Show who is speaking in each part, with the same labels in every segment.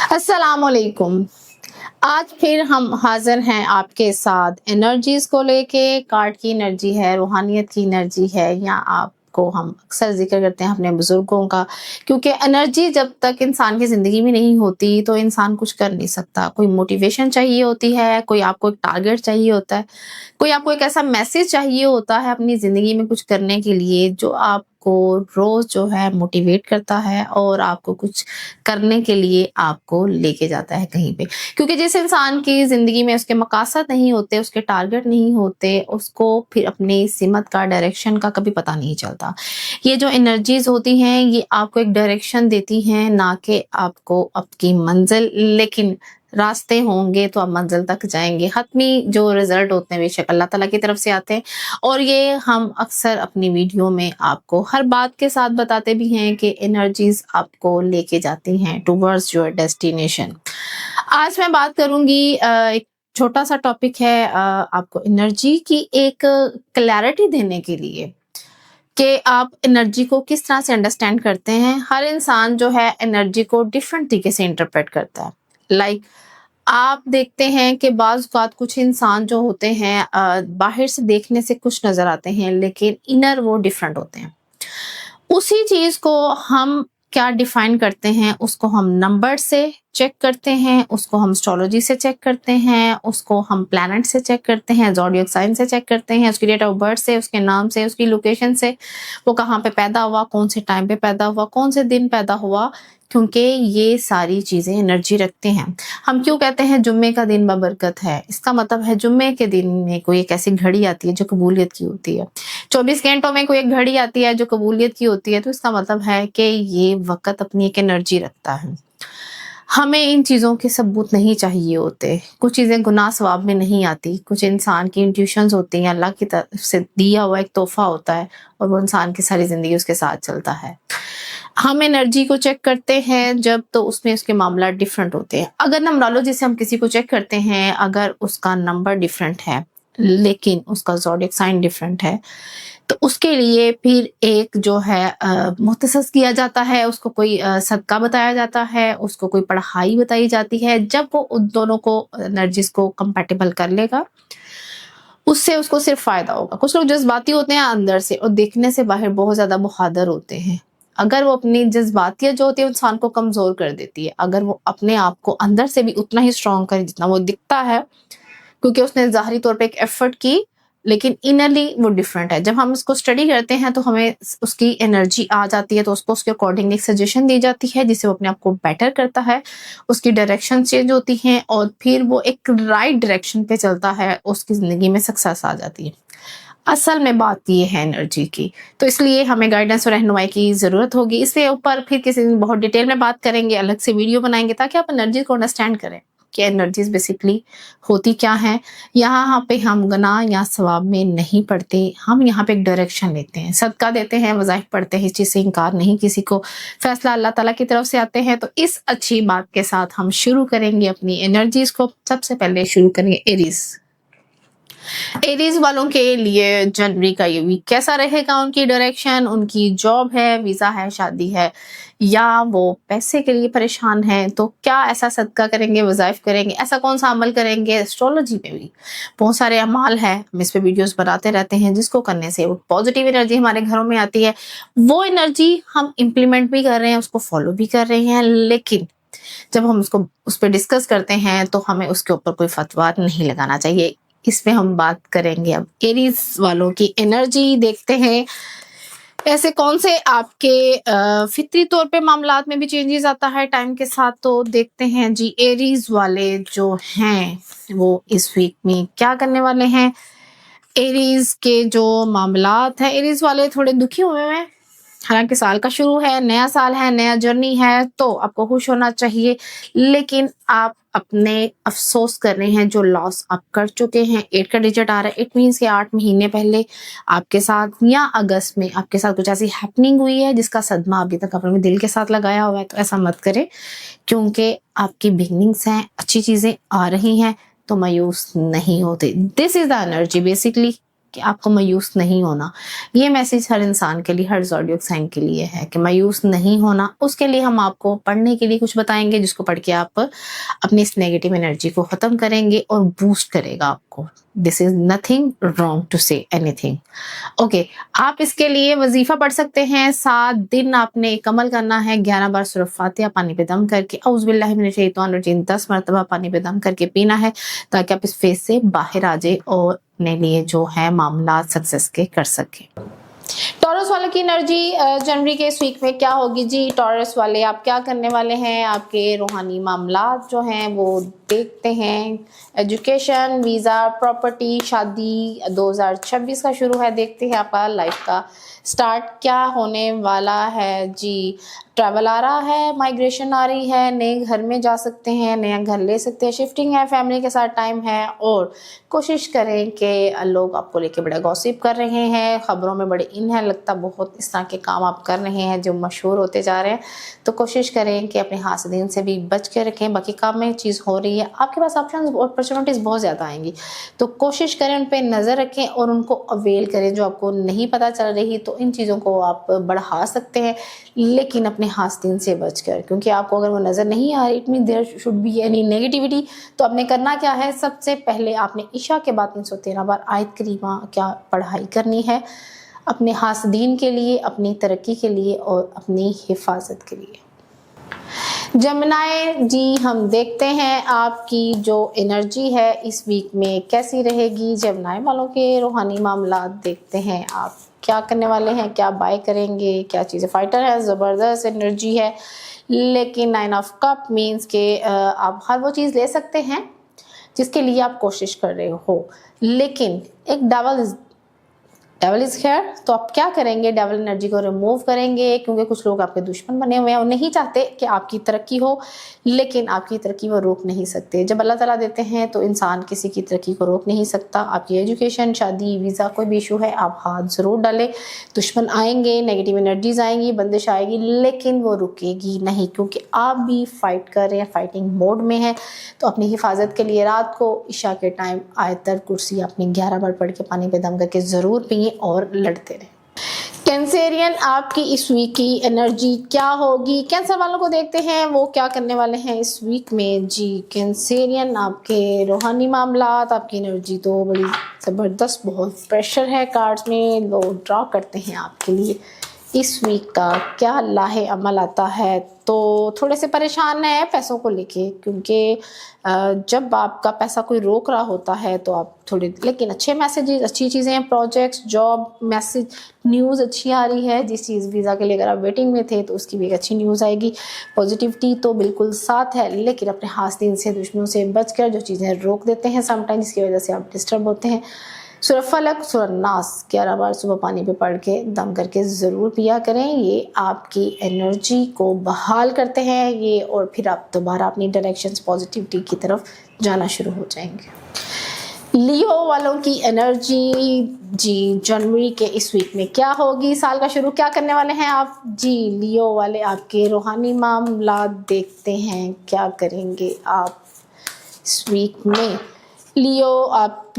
Speaker 1: السلام علیکم۔ آج پھر ہم حاضر ہیں آپ کے ساتھ انرجیز کو لے کے۔ کارڈ کی انرجی ہے، روحانیت کی انرجی ہے، یا آپ کو ہم اکثر ذکر کرتے ہیں اپنے بزرگوں کا، کیونکہ انرجی جب تک انسان کی زندگی میں نہیں ہوتی تو انسان کچھ کر نہیں سکتا۔ کوئی موٹیویشن چاہیے ہوتی ہے، کوئی آپ کو ایک ٹارگٹ چاہیے ہوتا ہے، کوئی آپ کو ایک ایسا میسج چاہیے ہوتا ہے اپنی زندگی میں کچھ کرنے کے لیے جو آپ کو روز جو ہے موٹیویٹ کرتا ہے اور آپ کو کچھ کرنے کے لیے آپ کو لے کے جاتا ہے کہیں پہ۔ کیونکہ جس انسان کی زندگی میں اس کے مقاصد نہیں ہوتے، اس کے ٹارگٹ نہیں ہوتے، اس کو پھر اپنی سمت کا، ڈائریکشن کا کبھی پتہ نہیں چلتا۔ یہ جو انرجیز ہوتی ہیں یہ آپ کو ایک ڈائریکشن دیتی ہیں، نہ کہ آپ کو آپ کی منزل، لیکن راستے ہوں گے تو آپ منزل تک جائیں گے۔ حتمی جو رزلٹ ہوتے ہیں بے شک اللہ تعالیٰ کی طرف سے آتے ہیں، اور یہ ہم اکثر اپنی ویڈیو میں آپ کو ہر بات کے ساتھ بتاتے بھی ہیں کہ انرجیز آپ کو لے کے جاتی ہیں ٹوورڈز یور ڈیسٹینیشن۔ آج میں بات کروں گی ایک چھوٹا سا ٹاپک ہے آپ کو انرجی کی ایک کلیئرٹی دینے کے لیے کہ آپ انرجی کو کس طرح سے انڈرسٹینڈ کرتے ہیں۔ ہر انسان جو ہے انرجی کو ڈیفرنٹ طریقے سے انٹرپریٹ کرتا ہے۔ آپ دیکھتے ہیں کہ بعض اوقات کچھ انسان جو ہوتے ہیں باہر سے دیکھنے سے کچھ نظر آتے ہیں، لیکن انر وہ ڈیفرنٹ ہوتے ہیں۔ اسی چیز کو ہم کیا ڈیفائن کرتے ہیں، اس کو ہم نمبر سے چیک کرتے ہیں، اس کو ہم اسٹرولوجی سے چیک کرتے ہیں، اس کو ہم پلانٹ سے چیک کرتے ہیں، زوڈیاک سائن سے چیک کرتے ہیں، اس کی ڈیٹ آف برتھ سے، اس کے نام سے، اس کی لوکیشن سے، وہ کہاں پہ پیدا ہوا، کون سے ٹائم پہ پیدا ہوا، کون سے دن پیدا ہوا، کیونکہ یہ ساری چیزیں انرجی رکھتے ہیں۔ ہم کیوں کہتے ہیں جمعے کا دن بابرکت ہے؟ اس کا مطلب ہے جمعے کے دن میں کوئی ایک ایسی گھڑی آتی ہے جو قبولیت کی ہوتی ہے۔ 24 گھنٹوں میں کوئی ایک گھڑی آتی ہے جو قبولیت کی ہوتی ہے، تو اس کا مطلب ہے کہ یہ وقت اپنی ایک انرجی رکھتا ہے۔ ہمیں ان چیزوں کے ثبوت نہیں چاہیے ہوتے، کچھ چیزیں گناہ ثواب میں نہیں آتی، کچھ انسان کی انٹیوشنز ہوتی ہیں، اللہ کی طرف سے دیا ہوا ایک تحفہ ہوتا ہے اور وہ انسان کی ساری زندگی اس کے ساتھ چلتا ہے۔ ہم انرجی کو چیک کرتے ہیں جب تو اس میں اس کے معاملات ڈیفرنٹ ہوتے ہیں۔ اگر نمبرولوجی سے ہم کسی کو چیک کرتے ہیں، اگر اس کا نمبر ڈیفرنٹ ہے لیکن اس کا زوڈیک سائن ڈیفرنٹ ہے، تو اس کے لیے پھر ایک جو ہے مختص کیا جاتا ہے، اس کو کوئی صدقہ بتایا جاتا ہے، اس کو کوئی پڑھائی بتائی جاتی ہے۔ جب وہ ان دونوں کو انرجیز کو کمپیٹیبل کر لے گا، اس سے اس کو صرف فائدہ ہوگا۔ کچھ لوگ جذباتی ہوتے ہیں اندر سے اور دیکھنے سے باہر بہت زیادہ بہادر ہوتے ہیں۔ اگر وہ اپنی جذباتیت جو ہوتی ہے انسان کو کمزور کر دیتی ہے، اگر وہ اپنے آپ کو اندر سے بھی اتنا ہی اسٹرانگ کرے جتنا وہ دکھتا ہے، کیونکہ اس نے ظاہری طور پہ ایک ایفرٹ کی، لیکن انرلی وہ ڈیفرنٹ ہے۔ جب ہم اس کو اسٹڈی کرتے ہیں تو ہمیں اس کی انرجی آ جاتی ہے، تو اس کو اس کے اکارڈنگ ایک سجیشن دی جاتی ہے جس سے وہ اپنے آپ کو بیٹر کرتا ہے، اس کی ڈائریکشن چینج ہوتی ہیں اور پھر وہ ایک رائٹ ڈائریکشن پہ چلتا ہے، اس کی زندگی میں سکسیس آ جاتی ہے۔ اصل میں بات یہ ہے انرجی کی، تو اس لیے ہمیں گائیڈنس اور رہنمائی کی ضرورت ہوگی۔ اس سے اوپر پھر کسی دن بہت ڈیٹیل میں بات کریں گے، الگ سے ویڈیو بنائیں گے تاکہ آپ انرجیز کو انڈرسٹینڈ کریں کہ انرجیز بیسیکلی ہوتی کیا ہیں۔ یہاں پہ ہم گناہ یا ثواب میں نہیں پڑھتے، ہم یہاں پہ ایک ڈائریکشن لیتے ہیں، صدقہ دیتے ہیں، وظائف پڑھتے ہیں، اس چیز سے انکار نہیں کسی کو، فیصلہ اللہ تعالیٰ کی طرف سے آتے ہیں۔ تو اس اچھی بات کے ساتھ ہم شروع کریں گے اپنی انرجیز کو۔ سب سے پہلے شروع کریں گے ایریز والوں کے لیے جنوری کا یہ ویک کیسا رہے گا، ان کی ڈائریکشن، ان کی جاب ہے، ویزا ہے، شادی ہے، یا وہ پیسے کے لیے پریشان ہیں، تو کیا ایسا صدقہ کریں گے، وظائف کریں گے، ایسا کون سا عمل کریں گے۔ اسٹرولوجی میں بھی بہت سارے اعمال ہیں، ہم اس پہ ویڈیوز بناتے رہتے ہیں جس کو کرنے سے وہ پازیٹیو انرجی ہمارے گھروں میں آتی ہے۔ وہ انرجی ہم امپلیمنٹ بھی کر رہے ہیں، اس کو فالو بھی کر رہے ہیں، لیکن جب ہم اس پہ ڈسکس کرتے ہیں تو ہمیں اس کے اوپر کوئی فتویٰ نہیں لگانا چاہیے۔ اس پہ ہم بات کریں گے۔ اب ایریز والوں کی انرجی دیکھتے ہیں، ایسے کون سے آپ کے فطری طور پہ معاملات میں بھی چینجز آتا ہے ٹائم کے ساتھ، تو دیکھتے ہیں جی ایریز والے جو ہیں وہ اس ویک میں کیا کرنے والے ہیں۔ ایریز کے جو معاملات ہیں، ایریز والے تھوڑے دکھی ہوئے ہیں، حالانکہ سال کا شروع ہے، نیا سال ہے، نیا جرنی ہے، تو آپ کو خوش ہونا چاہیے، لیکن آپ اپنے افسوس کر رہے ہیں جو لاس آپ کر چکے ہیں۔ 8 کا ڈیجٹ آ رہا ہے، اٹ مینس کہ 8 مہینے پہلے آپ کے ساتھ یا اگست میں آپ کے ساتھ کچھ ایسی ہیپننگ ہوئی ہے جس کا صدمہ ابھی تک اپنے دل کے ساتھ لگایا ہوا ہے، تو ایسا مت کریں، کیونکہ آپ کی بگننگس ہیں، اچھی چیزیں آ رہی ہیں، تو مایوس نہیں ہوتے۔ دس از دا انرجی بیسکلی کہ آپ کو مایوس نہیں ہونا. یہ میسیج ہر انسان کے لیے, ہر زوڈیاک سائن کے لیے ہے کہ مایوس نہیں ہونا. اس کے لیے ہم آپ کو پڑھنے کے لیے کچھ بتائیں گے جس کو پڑھ کے آپ اپنی اس نیگیٹو انرجی کو ختم کریں گے اور بوسٹ کرے گا آپ کو. دس از نتھنگ رانگ ٹو سے اینی تھنگ. اوکے, آپ اس کے لیے وظیفہ پڑھ سکتے ہیں. 7 دن آپ نے ایک عمل کرنا ہے. 11 بار سورہ فاتحہ پانی پہ دم کر کے, اعوذ باللہ من الشیطان الرجیم 10 مرتبہ پانی پہ دم کر کے پینا ہے تاکہ آپ اس فیز سے باہر آ جائے اور اپنے لیے جو ہے معاملات سکسیس کے کر سکیں. ٹورس والے کی انرجی جنوری کے اس ویک میں کیا ہوگی جی؟ ٹورس والے آپ کیا کرنے والے ہیں؟ آپ کے روحانی معاملات جو ہیں وہ دیکھتے ہیں. ایجوکیشن, ویزا, پراپرٹی, شادی 2026 کا شروع ہے. دیکھتے ہیں آپ کا لائف کا سٹارٹ کیا ہونے والا ہے جی. ٹریول آ رہا ہے, مائگریشن آ رہی ہے, نئے گھر میں جا سکتے ہیں, نیا گھر لے سکتے ہیں, شفٹنگ ہے, فیملی کے ساتھ ٹائم ہے. اور کوشش کریں کہ لوگ آپ کو لے کے بڑا گوسپ کر رہے ہیں, خبروں میں بڑے ان ہے, لگتا بہت اس طرح کے کام آپ کر رہے ہیں جو مشہور ہوتے جا رہے ہیں. تو کوشش کریں کہ اپنے حاسدین سے بھی بچ کے رکھیں. باقی کام میں چیز ہو رہی ہے, آپ کے پاس آپشنز اور اپرچونیٹیز بہت زیادہ آئیں گی, تو کوشش کریں ان پہ نظر رکھیں اور ان کو اویل کریں. جو آپ کو نہیں پتہ چل رہی تو ان چیزوں کو آپ بڑھا سکتے ہیں, لیکن اپنے حاسدین سے بچ کر, کیونکہ آپ کو اگر وہ نظر نہیں آ رہی, it mean there should be any negativity. تو آپ نے کرنا کیا ہے؟ سب سے پہلے آپ نے عشاء کے بعد 313 بار آیت کریمہ کیا پڑھائی کرنی ہے اپنے حاسدین کے لیے, اپنی ترقی کے لیے اور اپنی حفاظت کے لیے. جمنائے جی, ہم دیکھتے ہیں آپ کی جو انرجی ہے اس ویک میں کیسی رہے گی. جمنائے والوں کے روحانی معاملات دیکھتے ہیں آپ کیا کرنے والے ہیں, کیا بائی کریں گے, کیا چیزیں. فائٹر ہے, زبردست انرجی ہے, لیکن 9 آف کپ مینس کہ آپ ہر وہ چیز لے سکتے ہیں جس کے لیے آپ کوشش کر رہے ہو, لیکن ایک ڈیول از ہیئر. تو آپ کیا کریں گے؟ ڈیول انرجی کو ریموو کریں گے, کیونکہ کچھ لوگ آپ کے دشمن بنے ہوئے ہیں, وہ نہیں چاہتے کہ آپ کی ترقی ہو, لیکن آپ کی ترقی وہ روک نہیں سکتے. جب اللہ تعالیٰ دیتے ہیں تو انسان کسی کی ترقی کو روک نہیں سکتا. آپ کی ایجوکیشن, شادی, ویزا, کوئی بھی ایشو ہے, آپ ہاتھ ضرور ڈالیں. دشمن آئیں گے, نیگیٹو انرجیز آئیں گی, بندش آئے گی, لیکن وہ رکے گی نہیں, کیونکہ آپ بھی فائٹ کر رہے ہیں, فائٹنگ موڈ میں ہیں. تو اپنی حفاظت کے لیے رات کو عشاء کے ٹائم آیت کرسی آپ نے 11 بار پڑھ کے پانی پہ دم کر کے ضرور پئیں اور لڑتے رہیں. کینسرین, آپ کی اس ویک کی انرجی کیا ہوگی؟ کینسر والوں کو دیکھتے ہیں وہ کیا کرنے والے ہیں اس ویک میں جی. کینسرین, آپ کے روحانی معاملات, آپ کی انرجی تو بڑی زبردست, بہت پریشر ہے کارڈز میں, لوگ ڈرا کرتے ہیں آپ کے لیے اس ویک کا کیا لاہے عمل آتا ہے. تو تھوڑے سے پریشان ہیں پیسوں کو لے کے, کیونکہ جب آپ کا پیسہ کوئی روک رہا ہوتا ہے تو آپ تھوڑے, لیکن اچھے میسیجز, اچھی چیزیں ہیں, پروجیکٹس, جاب, میسیج, نیوز اچھی آ رہی ہے. جس چیز ویزا کے لیے اگر آپ ویٹنگ میں تھے تو اس کی بھی ایک اچھی نیوز آئے گی. پازیٹیوٹی تو بالکل ساتھ ہے, لیکن اپنے حاسدین سے, دشمنوں سے بچ کر جو چیزیں روک دیتے ہیں سم ٹائم, جس کی وجہ سے آپ ڈسٹرب ہوتے ہیں. سورہ فلق, سورہ ناس 11 بار صبح پانی پہ پڑھ کے دم کر کے ضرور پیا کریں. یہ آپ کی انرجی کو بحال کرتے ہیں یہ, اور پھر آپ دوبارہ اپنی ڈائریکشنز پازیٹیوٹی کی طرف جانا شروع ہو جائیں گے. لیو والوں کی انرجی جی جنوری کے اس ویک میں کیا ہوگی؟ سال کا شروع کیا کرنے والے ہیں آپ جی؟ لیو والے آپ کے روحانی معاملات دیکھتے ہیں کیا کریں گے آپ اس ویک میں. لیو, آپ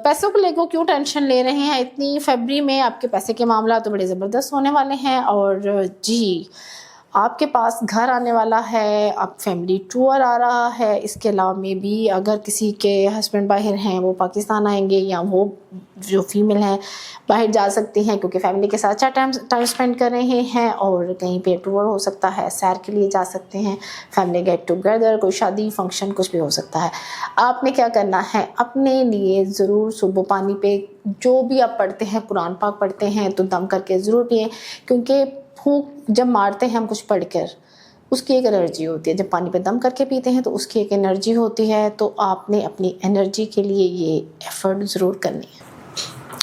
Speaker 1: پیسوں کو لے کے کیوں ٹینشن لے رہے ہیں اتنی؟ فیبری میں آپ کے پیسے کے معاملات تو بڑے زبردست ہونے والے ہیں. اور جی, آپ کے پاس گھر آنے والا ہے, آپ فیملی ٹور آ رہا ہے. اس کے علاوہ میں بھی اگر کسی کے ہسبینڈ باہر ہیں وہ پاکستان آئیں گے, یا وہ جو فیمیل ہیں باہر جا سکتی ہیں کیونکہ فیملی کے ساتھ اچھا ٹائم اسپینڈ کر رہے ہیں, اور کہیں پہ ٹور ہو سکتا ہے, سیر کے لیے جا سکتے ہیں, فیملی گیٹ ٹوگیدر, کوئی شادی فنکشن کچھ بھی ہو سکتا ہے. آپ نے کیا کرنا ہے؟ اپنے لیے ضرور صبح پانی پہ جو بھی آپ پڑھتے ہیں, قرآن پاک پڑھتے ہیں تو دم کر کے ضرور پئیں, کیونکہ پھونک جب مارتے ہیں ہم کچھ پڑھ کر اس کی ایک انرجی ہوتی ہے, جب پانی پہ دم کر کے پیتے ہیں تو اس کی ایک انرجی ہوتی ہے. تو آپ نے اپنی انرجی کے لیے یہ ایفرٹ ضرور کرنی ہے.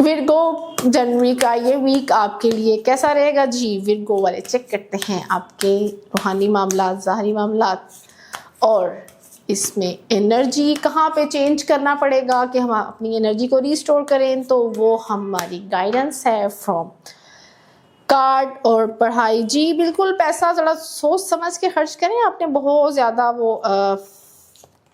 Speaker 1: ورگو, جنوری کا یہ ویک آپ کے لیے کیسا رہے گا جی؟ ورگو والے چیک کرتے ہیں آپ کے روحانی معاملات, ظاہری معاملات, اور اس میں انرجی کہاں پہ چینج کرنا پڑے گا کہ ہم اپنی انرجی کو ریسٹور کریں. تو وہ ہماری گائیڈنس ہے فرام کارڈ اور پڑھائی. جی بالکل, پیسہ ذرا سوچ سمجھ کے خرچ کریں. آپ نے بہت زیادہ وہ